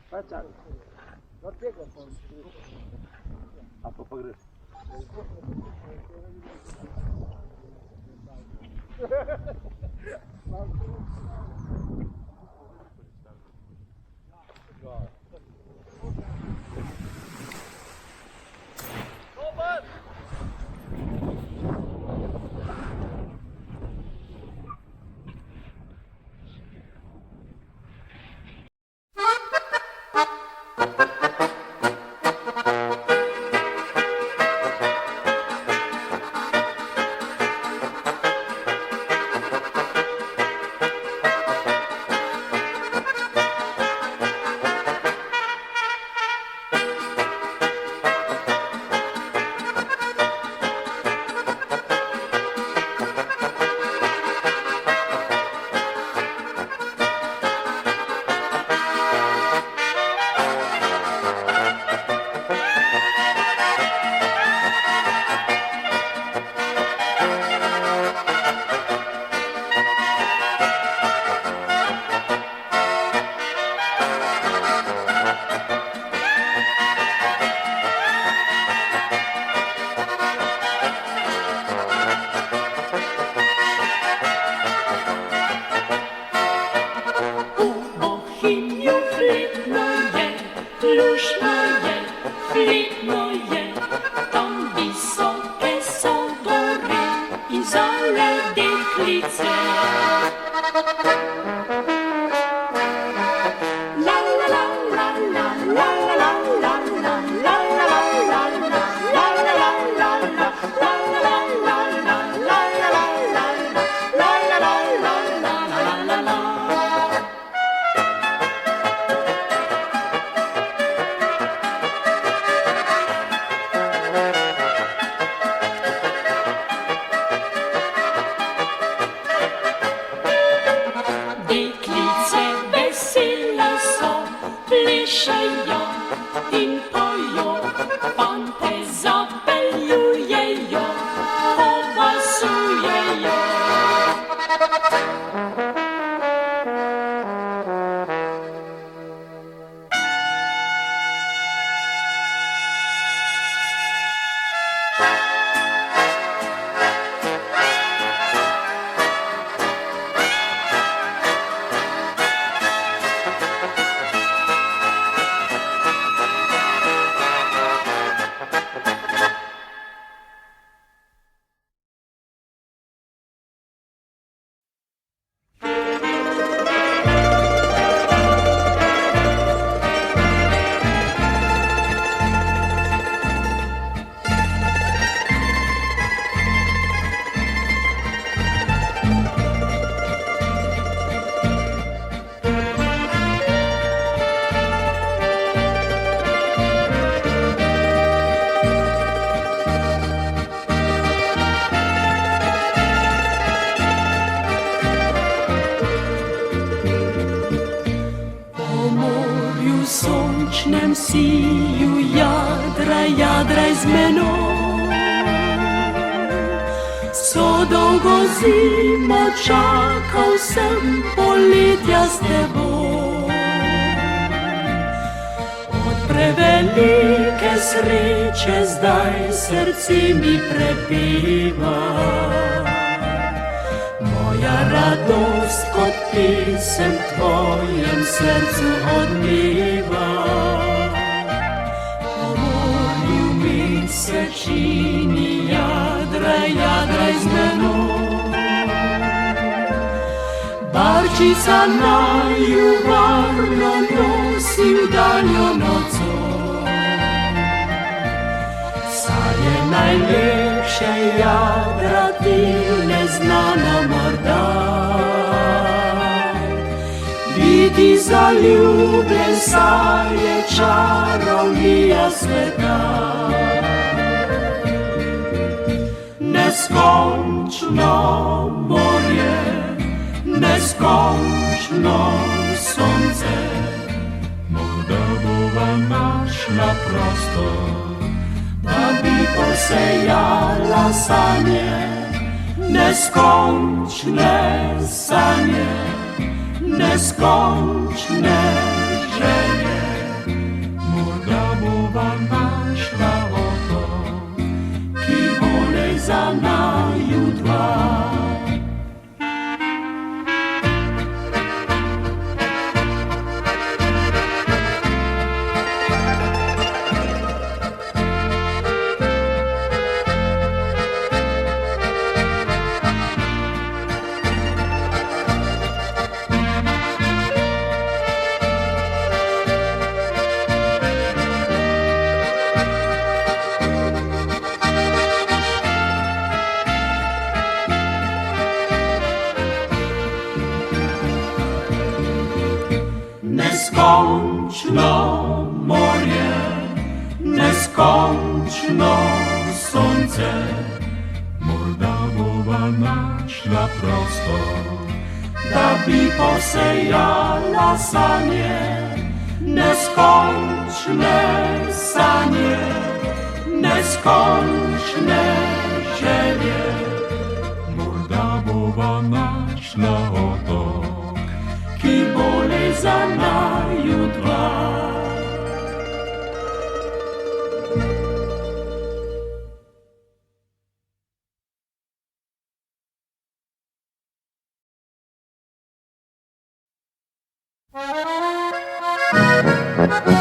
Paciak. Dlaczego pan? A to pogryz. Flickno je, tam visoke są góry i zole deklice. La la la la la la la la la la la la la la la la la Pliszają, in poją, pan te zapeljujejo, hałasujejo. Słonecznym siju jadraj z mną. Co długo zima czekał sem politja z tebą. Od prevelike sreće zdaj srce mi prepiva. Moja radost kod pisem tvojem srcu odmiva. O morju mi se čini jadraj z menom. Barčica naju varno nosi v daljno noco. Sad je najlepše jadrati neznano morda. Biti zaljubljen saj je čarovnija sveta. Neskončno morje, neskončno sonce. Morda bova našla prostor, da bi posejala sanje, neskončne sanje, neskončne želje. Neskончно море, neskончно сонце, morda Boba našla prostor, da bi posejala sanie, neskončne sanie, neskončne želje. Morda Boba našla otok, ki bo le za naju dva. Thank you.